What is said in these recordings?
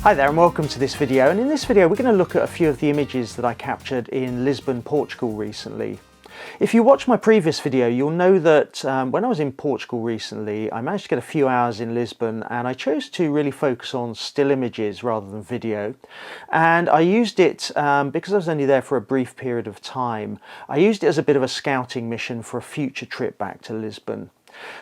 Hi there and welcome to this video, and in this video we're going to look at a few of the images that I captured in Lisbon, Portugal recently. If you watched my previous video, you'll know that when I was in Portugal recently I managed to get a few hours in Lisbon, and I chose to really focus on still images rather than video. And I used it, because I was only there for a brief period of time, I used it as a bit of a scouting mission for a future trip back to Lisbon.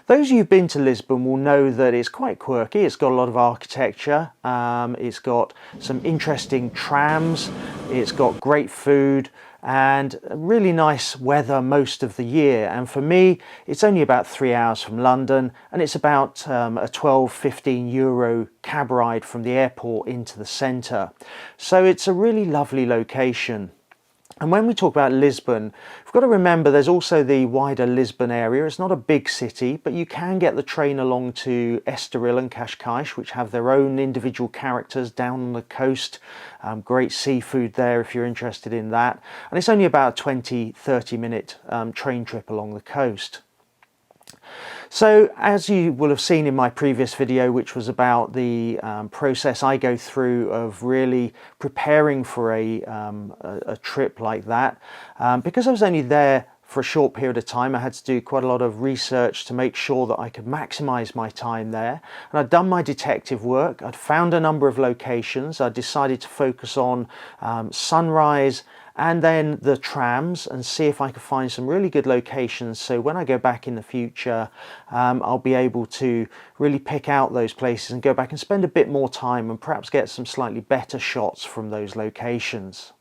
Those of you who've been to Lisbon will know that it's quite quirky. It's got a lot of architecture, it's got some interesting trams, it's got great food and really nice weather most of the year. And for me, it's only about 3 hours from London, and it's about a 12–15 euro cab ride from the airport into the centre. So it's a really lovely location. And when we talk about Lisbon, we've got to remember there's also the wider Lisbon area. It's not a big city, but you can get the train along to Estoril and Cascais, which have their own individual characters down on the coast. Great seafood there if you're interested in that. And it's only about a 20–30 minute train trip along the coast. So as you will have seen in my previous video, which was about the process I go through of really preparing for a trip like that, because I was only there for a short period of time, I had to do quite a lot of research to make sure that I could maximize my time there. And I'd done my detective work, I'd found a number of locations, I decided to focus on sunrise and then the trams and see if I could find some really good locations, so when I go back in the future I'll be able to really pick out those places and go back and spend a bit more time and perhaps get some slightly better shots from those locations.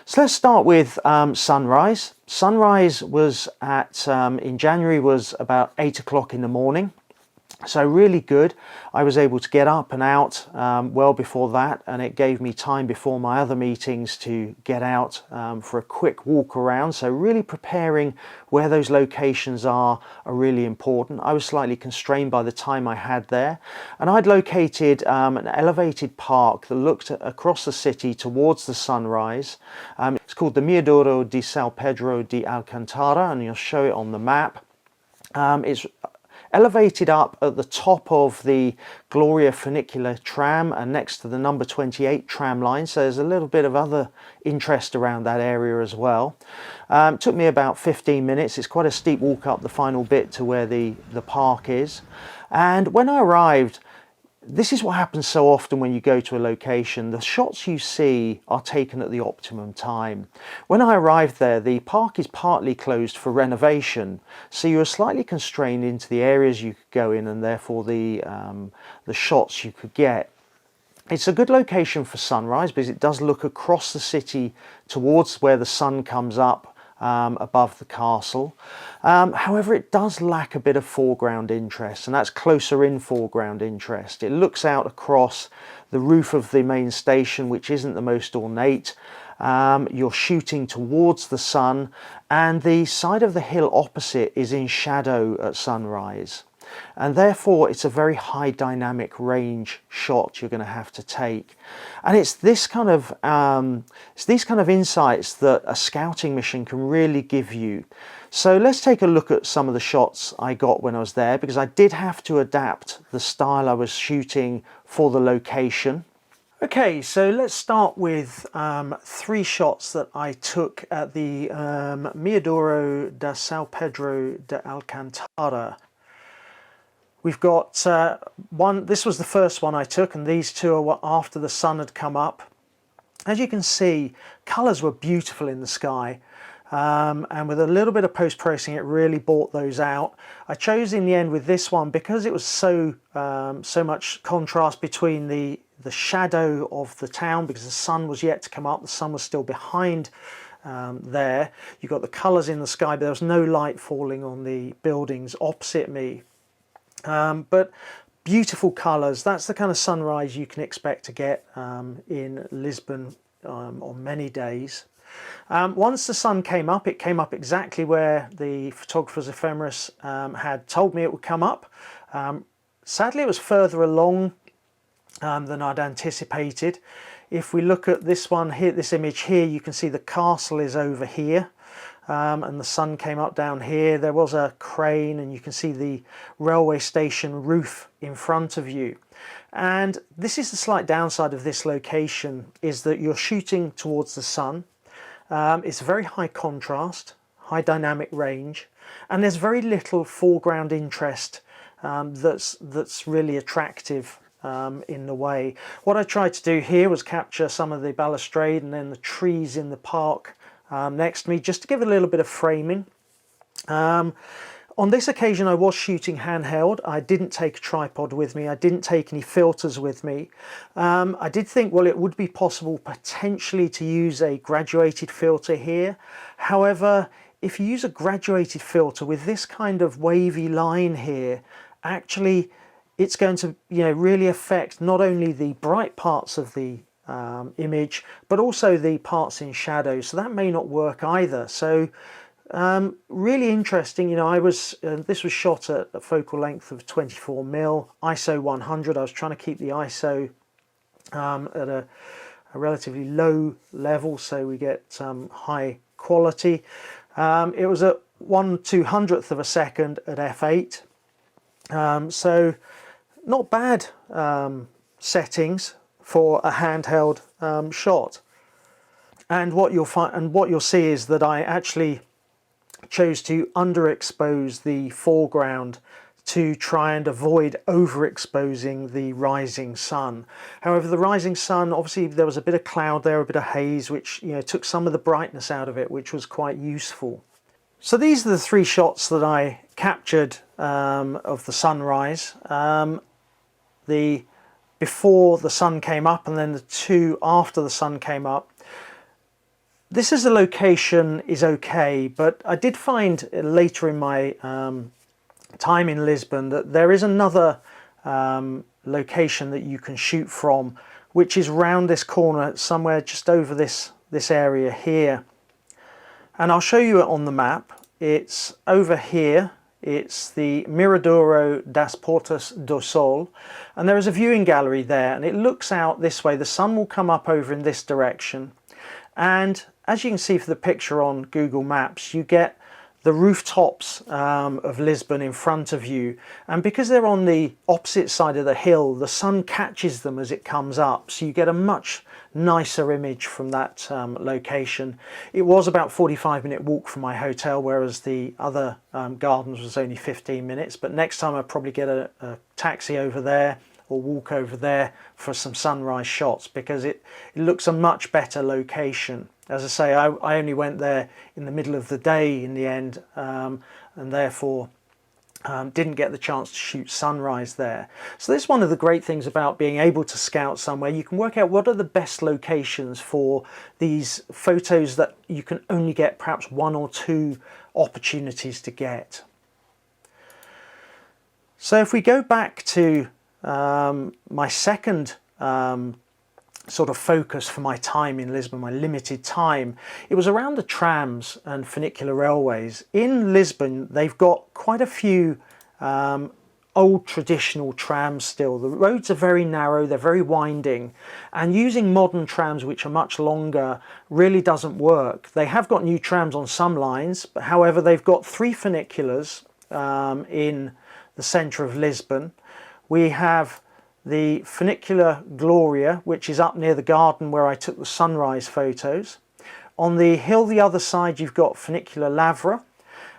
So let's start with sunrise. Sunrise was at in January was about 8 o'clock in the morning. So really good. I was able to get up and out well before that, and it gave me time before my other meetings to get out for a quick walk around. So really preparing where those locations are really important. I was slightly constrained by the time I had there, and I'd located an elevated park that looked across the city towards the sunrise. It's called the Mirador de São Pedro de Alcântara, and you'll show it on the map. It's elevated up at the top of the Gloria funicular tram and next to the number 28 tram line, so there's a little bit of other interest around that area as well. Took me about 15 minutes. It's quite a steep walk up the final bit to where the park is. And when I arrived, this is what happens so often when you go to a location. The shots you see are taken at the optimum time. When I arrived there, the park is partly closed for renovation, so you were slightly constrained into the areas you could go in and therefore the shots you could get. It's a good location for sunrise because it does look across the city towards where the sun comes up above the castle. However, it does lack a bit of foreground interest, and that's closer in foreground interest. It looks out across the roof of the main station, which isn't the most ornate. You're shooting towards the sun, and the side of the hill opposite is in shadow at sunrise. And therefore it's a very high dynamic range shot you're going to have to take, and it's these kind of insights that a scouting mission can really give you. So let's take a look at some of the shots I got when I was there, because I did have to adapt the style I was shooting for the location. Okay, so let's start with 3 shots that I took at the Mirador de São Pedro de Alcântara. We've got one, this was the first one I took, and these 2 are after the sun had come up. As you can see, colours were beautiful in the sky, and with a little bit of post-processing it really brought those out. I chose in the end with this one because it was so much contrast between the shadow of the town, because the sun was yet to come up, the sun was still behind there. You got the colours in the sky, but there was no light falling on the buildings opposite me. But beautiful colours. That's the kind of sunrise you can expect to get in Lisbon on many days. Once the sun came up, it came up exactly where the photographer's ephemeris had told me it would come up. Sadly, it was further along than I'd anticipated. If we look at this one here, this image here, you can see the castle is over here. And the sun came up down here. There was a crane, and you can see the railway station roof in front of you. And this is the slight downside of this location, is that you're shooting towards the sun. It's very high contrast, high dynamic range, and there's very little foreground interest that's really attractive in the way. What I tried to do here was capture some of the balustrade and then the trees in the park next to me, just to give a little bit of framing. On this occasion I was shooting handheld. I didn't take a tripod with me, I didn't take any filters with me. I did think, well, it would be possible potentially to use a graduated filter here. However, if you use a graduated filter with this kind of wavy line here, actually it's going to, really affect not only the bright parts of the image, but also the parts in shadow, so that may not work either. So really interesting. This was shot at a focal length of 24mm, ISO 100. I was trying to keep the ISO at a relatively low level so we get high quality. It was at 1/200th of a second at f8, so not bad settings for a handheld shot. And what you'll see is that I actually chose to underexpose the foreground to try and avoid overexposing the rising sun. However, the rising sun, obviously there was a bit of cloud there, a bit of haze, which took some of the brightness out of it, which was quite useful. So these are the three shots that I captured of the sunrise. The before the sun came up and then the two after the sun came up. This is the location is okay, but I did find later in my time in Lisbon that there is another location that you can shoot from, which is round this corner, somewhere just over this area here. And I'll show you it on the map. It's over here. It's the Miradouro das Portas do Sol, and there is a viewing gallery there, and it looks out this way. The sun will come up over in this direction, and as you can see from the picture on Google Maps, you get the rooftops of Lisbon in front of you, and because they're on the opposite side of the hill, the sun catches them as it comes up, so you get a much nicer image from that location. It was about 45-minute walk from my hotel, whereas the other gardens was only 15 minutes, but next time I'll probably get a taxi over there or walk over there for some sunrise shots, because it looks a much better location. As I say, I only went there in the middle of the day in the end, and therefore didn't get the chance to shoot sunrise there. So this is one of the great things about being able to scout somewhere. You can work out what are the best locations for these photos that you can only get perhaps one or two opportunities to get. So if we go back to my second sort of focus for my time in Lisbon, my limited time, it was around the trams and funicular railways. In Lisbon, they've got quite a few old traditional trams still. The roads are very narrow, they're very winding, and using modern trams which are much longer really doesn't work. They have got new trams on some lines, but however they've got three funiculars in the centre of Lisbon. We have the funicular Gloria, which is up near the garden where I took the sunrise photos. On the hill the other side you've got funicular Lavra,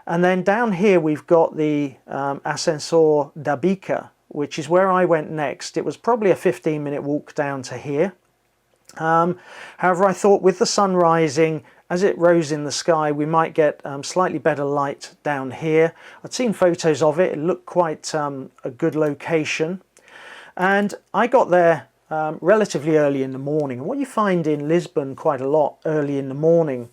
and then down here we've got the Ascensor da Bica, which is where I went next. It was probably a 15-minute walk down to here. However, I thought with the sun rising, as it rose in the sky, we might get slightly better light down here. I'd seen photos of it, it looked quite a good location. And I got there relatively early in the morning. And what you find in Lisbon quite a lot early in the morning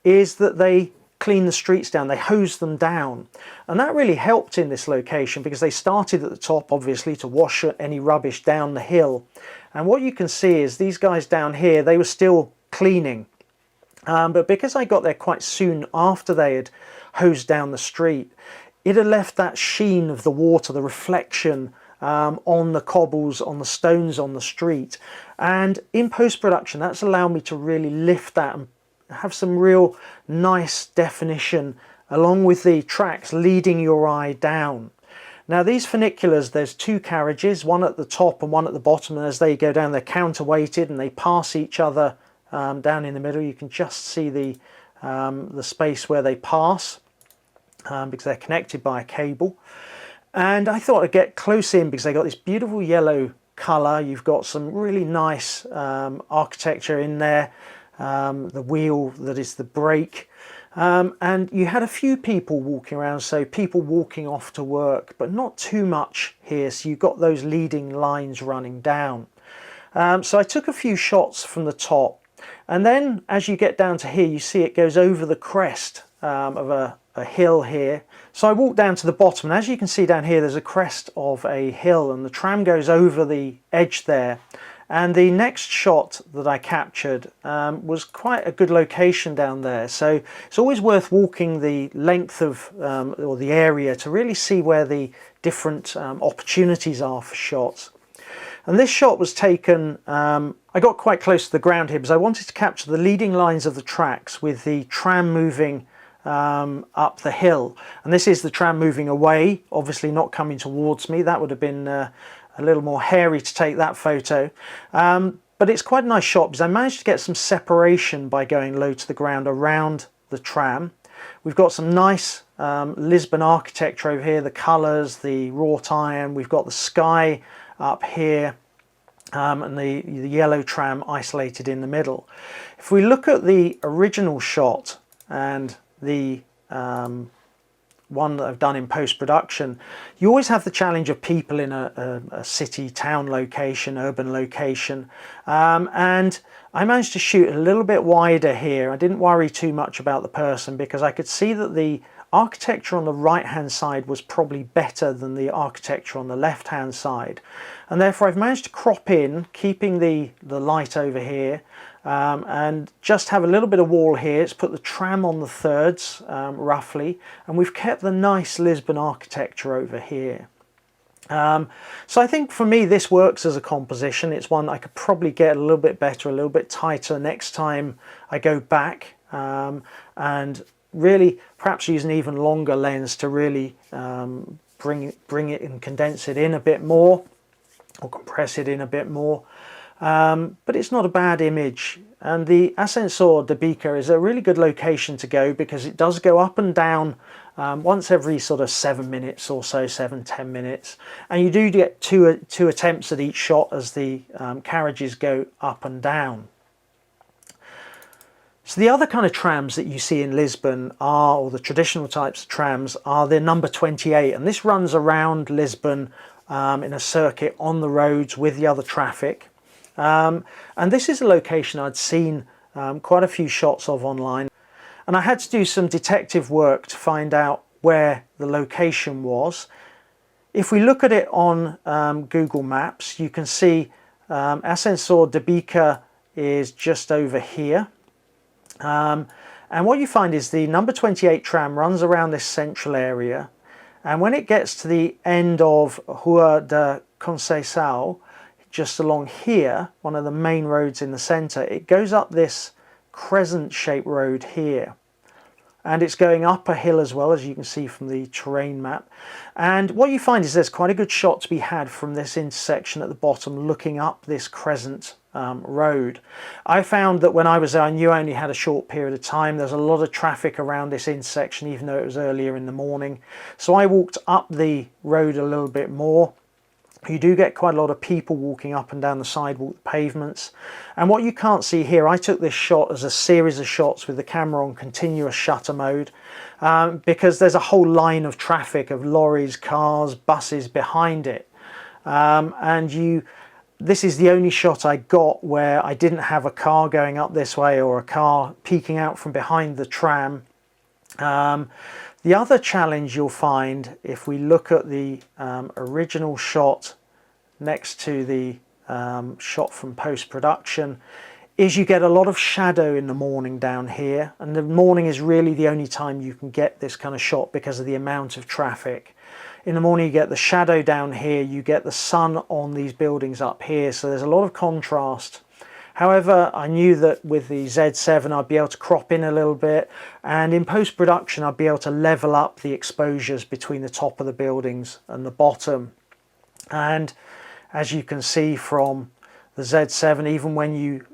is that they clean the streets down, they hose them down. And that really helped in this location because they started at the top, obviously, to wash any rubbish down the hill. And what you can see is these guys down here, they were still cleaning. But because I got there quite soon after they had hosed down the street, it had left that sheen of the water, the reflection on the cobbles, on the stones on the street. And in post-production, that's allowed me to really lift that and have some real nice definition along with the tracks leading your eye down. Now these funiculars, there's two carriages, one at the top and one at the bottom, and as they go down they're counterweighted and they pass each other down in the middle. You can just see the space where they pass because they're connected by a cable. And I thought I'd get close in because they got this beautiful yellow colour. You've got some really nice architecture in there, the wheel that is the brake. And you had a few people walking around, so people walking off to work, but not too much here, so you've got those leading lines running down. So I took a few shots from the top, and then as you get down to here you see it goes over the crest of a hill here. So I walked down to the bottom, and as you can see down here there's a crest of a hill and the tram goes over the edge there. And the next shot that I captured was quite a good location down there. So it's always worth walking the length of, or the area, to really see where the different opportunities are for shots. And this shot was taken, I got quite close to the ground here because I wanted to capture the leading lines of the tracks with the tram moving up the hill. And this is the tram moving away, obviously not coming towards me. That would have been a little more hairy to take that photo, but it's quite a nice shot because I managed to get some separation by going low to the ground around the tram. We've got some nice Lisbon architecture over here, the colours, the wrought iron. We've got the sky up here and the yellow tram isolated in the middle. If we look at the original shot and the one that I've done in post-production, you always have the challenge of people in a city, town location, urban location, and I managed to shoot a little bit wider here. I didn't worry too much about the person because I could see that the architecture on the right hand side was probably better than the architecture on the left hand side, and therefore I've managed to crop in, keeping the light over here, and just have a little bit of wall here. It's put the tram on the thirds roughly, and we've kept the nice Lisbon architecture over here. So I think for me this works as a composition. It's one I could probably get a little bit better, a little bit tighter next time I go back, and really perhaps use an even longer lens to really bring it and condense it in a bit more, or compress it in a bit more. But it's not a bad image, and the Ascensor de Bica is a really good location to go because it does go up and down once every sort of 7 minutes or so, 7-10 minutes, and you do get two attempts at each shot as the carriages go up and down. So the other kind of trams that you see in Lisbon are, or the traditional types of trams, are the number 28, and this runs around Lisbon in a circuit on the roads with the other traffic. And this is a location I'd seen quite a few shots of online, and I had to do some detective work to find out where the location was. If we look at it on Google Maps, you can see Ascensor de Bica is just over here. And what you find is the number 28 tram runs around this central area, and when it gets to the end of Rua da Conceição, just along here, one of the main roads in the centre, it goes up this crescent shaped road here, and it's going up a hill as well, as you can see from the terrain map. And what you find is there's quite a good shot to be had from this intersection at the bottom looking up this crescent road. I found that when I was there, I knew I only had a short period of time. There's a lot of traffic around this intersection even though it was earlier in the morning, so I walked up the road a little bit more. You do get quite a lot of people walking up and down the sidewalk pavements. And what you can't see here, I took this shot as a series of shots with the camera on continuous shutter mode because there's a whole line of traffic of lorries, cars, buses behind it. This is the only shot I got where I didn't have a car going up this way or a car peeking out from behind the tram. The other challenge you'll find if we look at the original shot next to the shot from post-production is you get a lot of shadow in the morning down here, and the morning is really the only time you can get this kind of shot because of the amount of traffic. In the morning you get the shadow down here, you get the sun on these buildings up here, so there's a lot of contrast. However, I knew that with the Z7 I'd be able to crop in a little bit, and in post-production I'd be able to level up the exposures between the top of the buildings and the bottom. And as you can see from the Z7, even when you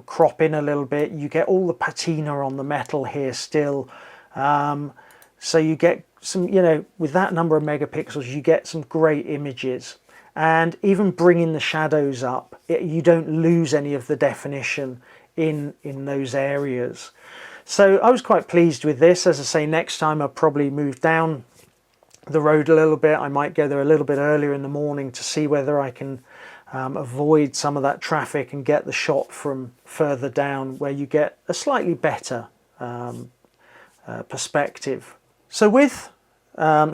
crop in a little bit, you get all the patina on the metal here still. So you get some, with that number of megapixels, you get some great images. And even bringing the shadows up, you don't lose any of the definition in those areas. So I was quite pleased with this. As I say, next time I'll probably move down the road a little bit. I might go there a little bit earlier in the morning to see whether I can avoid some of that traffic and get the shot from further down where you get a slightly better perspective. So with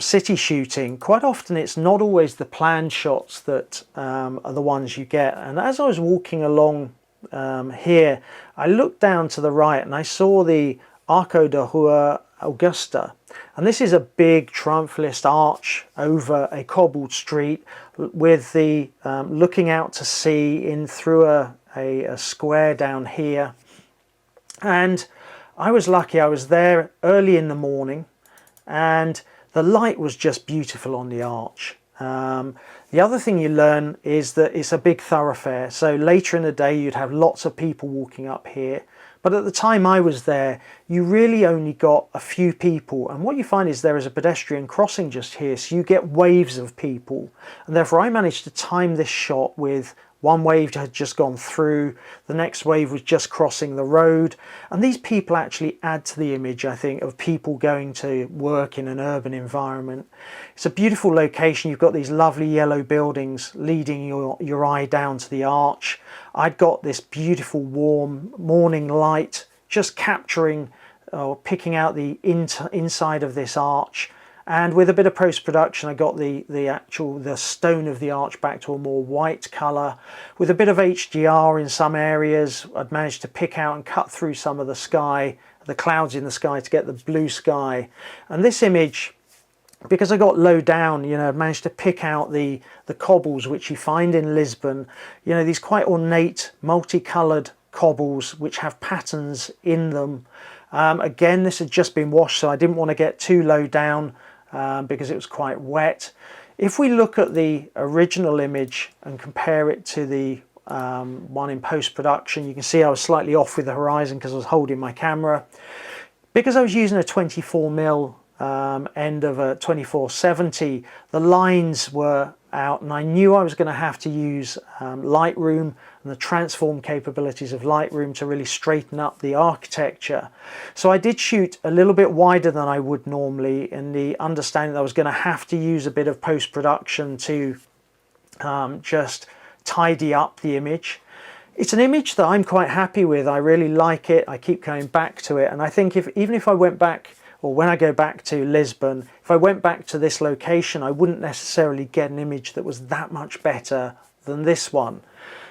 city shooting, quite often it's not always the planned shots that are the ones you get. And as I was walking along here, I looked down to the right and I saw the Arco de Rua Augusta, and this is a big triumphalist arch over a cobbled street with the looking out to sea in through a square down here. And I was lucky, I was there early in the morning and the light was just beautiful on the arch. The other thing you learn is that it's a big thoroughfare, so later in the day you'd have lots of people walking up here. But at the time I was there, you really only got a few people, and what you find is there is a pedestrian crossing just here, so you get waves of people, and therefore I managed to time this shot with one wave had just gone through, the next wave was just crossing the road, and these people actually add to the image, I think, of people going to work in an urban environment. It's a beautiful location. You've got these lovely yellow buildings leading your eye down to the arch. I'd got this beautiful warm morning light just capturing or picking out the inside of this arch. And with a bit of post-production, I got the stone of the arch back to a more white colour. With a bit of HDR in some areas, I'd managed to pick out and cut through some of the sky, the clouds in the sky, to get the blue sky. And this image, because I got low down, I managed to pick out the cobbles which you find in Lisbon. These quite ornate, multicoloured cobbles which have patterns in them. Again, this had just been washed, so I didn't want to get too low down because it was quite wet. If we look at the original image and compare it to the one in post-production, you can see I was slightly off with the horizon because I was holding my camera. Because I was using a 24mm end of a 2470, the lines were out, and I knew I was going to have to use Lightroom and the transform capabilities of Lightroom to really straighten up the architecture. So I did shoot a little bit wider than I would normally, in the understanding that I was going to have to use a bit of post-production to just tidy up the image. It's an image that I'm quite happy with. I really like it. I keep going back to it, and I think even if I went back, or when I go back to Lisbon, if I went back to this location, I wouldn't necessarily get an image that was that much better than this one.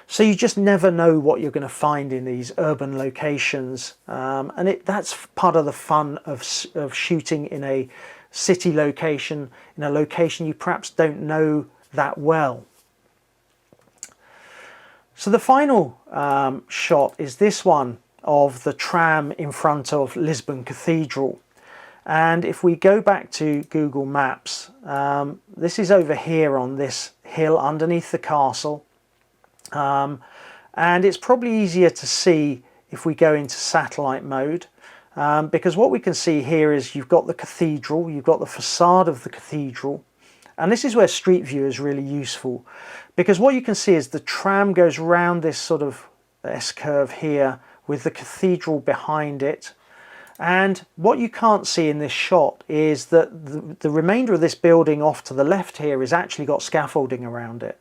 So you just never know what you're going to find in these urban locations, and that's part of the fun of shooting in a city location, in a location you perhaps don't know that well. So the final shot is this one of the tram in front of Lisbon Cathedral. And if we go back to Google Maps, this is over here on this hill underneath the castle. And it's probably easier to see if we go into satellite mode, because what we can see here is you've got the cathedral, you've got the facade of the cathedral, and this is where Street View is really useful, because what you can see is the tram goes round this sort of S-curve here with the cathedral behind it. And what you can't see in this shot is that the remainder of this building off to the left here has actually got scaffolding around it.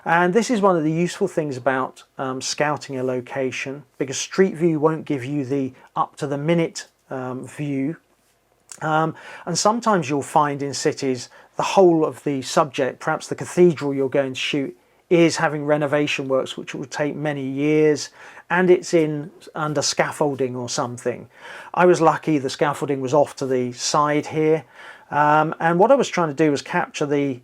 And this is one of the useful things about scouting a location, because Street View won't give you the up-to-the-minute view. And sometimes you'll find in cities the whole of the subject, perhaps the cathedral you're going to shoot, is having renovation works which will take many years, and it's under scaffolding or something. I was lucky the scaffolding was off to the side here, and what I was trying to do was capture the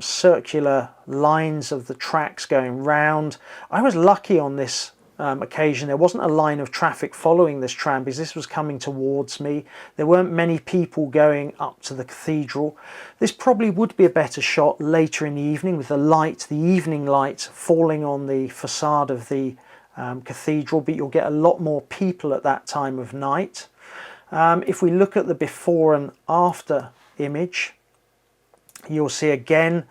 circular lines of the tracks going round. I was lucky on this occasion there wasn't a line of traffic following this tram because this was coming towards me. There weren't many people going up to the cathedral. This probably would be a better shot later in the evening with the evening light falling on the facade of the cathedral, but you'll get a lot more people at that time of night. If we look at the before and after image, you'll see again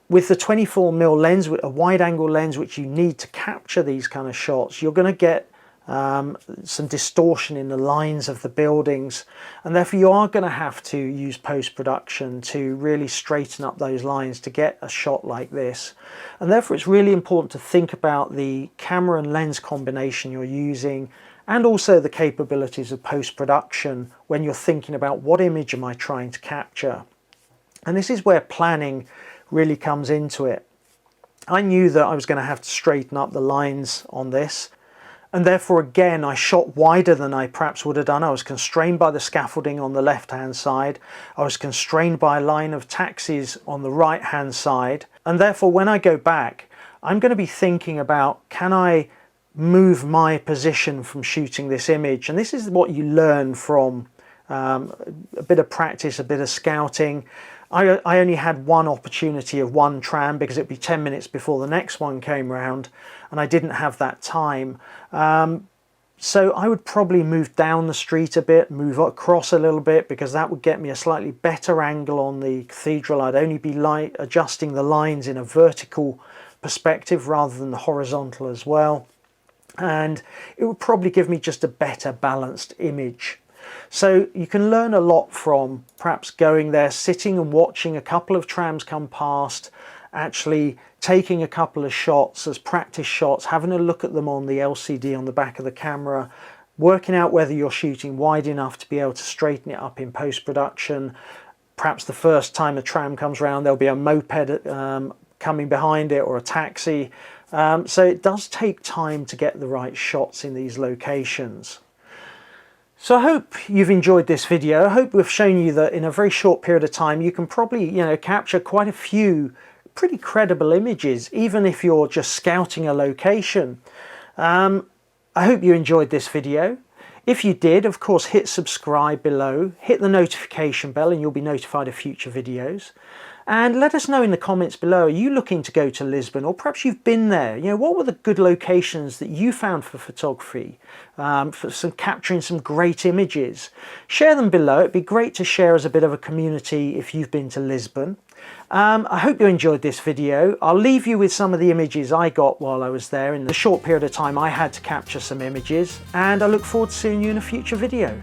with the 24mm lens, a wide angle lens which you need to capture these kind of shots, you're going to get some distortion in the lines of the buildings, and therefore you are going to have to use post-production to really straighten up those lines to get a shot like this. And therefore it's really important to think about the camera and lens combination you're using, and also the capabilities of post-production when you're thinking about what image am I trying to capture. And this is where planning really comes into it. I knew that I was going to have to straighten up the lines on this, and therefore again I shot wider than I perhaps would have done. I was constrained by the scaffolding on the left hand side, I was constrained by a line of taxis on the right hand side, and therefore when I go back I'm going to be thinking about, can I move my position from shooting this image? And this is what you learn from a bit of practice, a bit of scouting. I only had one opportunity of one tram because it'd be 10 minutes before the next one came round, and I didn't have that time. So I would probably move down the street a bit, move across a little bit, because that would get me a slightly better angle on the cathedral. I'd only be adjusting the lines in a vertical perspective rather than the horizontal as well. And it would probably give me just a better balanced image. So you can learn a lot from perhaps going there, sitting and watching a couple of trams come past, actually taking a couple of shots as practice shots, having a look at them on the LCD on the back of the camera, working out whether you're shooting wide enough to be able to straighten it up in post-production. Perhaps the first time a tram comes around there'll be a moped coming behind it or a taxi. So it does take time to get the right shots in these locations. So I hope you've enjoyed this video. I hope we've shown you that in a very short period of time you can probably, capture quite a few pretty credible images, even if you're just scouting a location. I hope you enjoyed this video. If you did, of course, hit subscribe below, hit the notification bell and you'll be notified of future videos. And let us know in the comments below, are you looking to go to Lisbon, or perhaps you've been there? What were the good locations that you found for photography, for capturing some great images? Share them below. It'd be great to share as a bit of a community if you've been to Lisbon. I hope you enjoyed this video. I'll leave you with some of the images I got while I was there in the short period of time I had to capture some images, and I look forward to seeing you in a future video.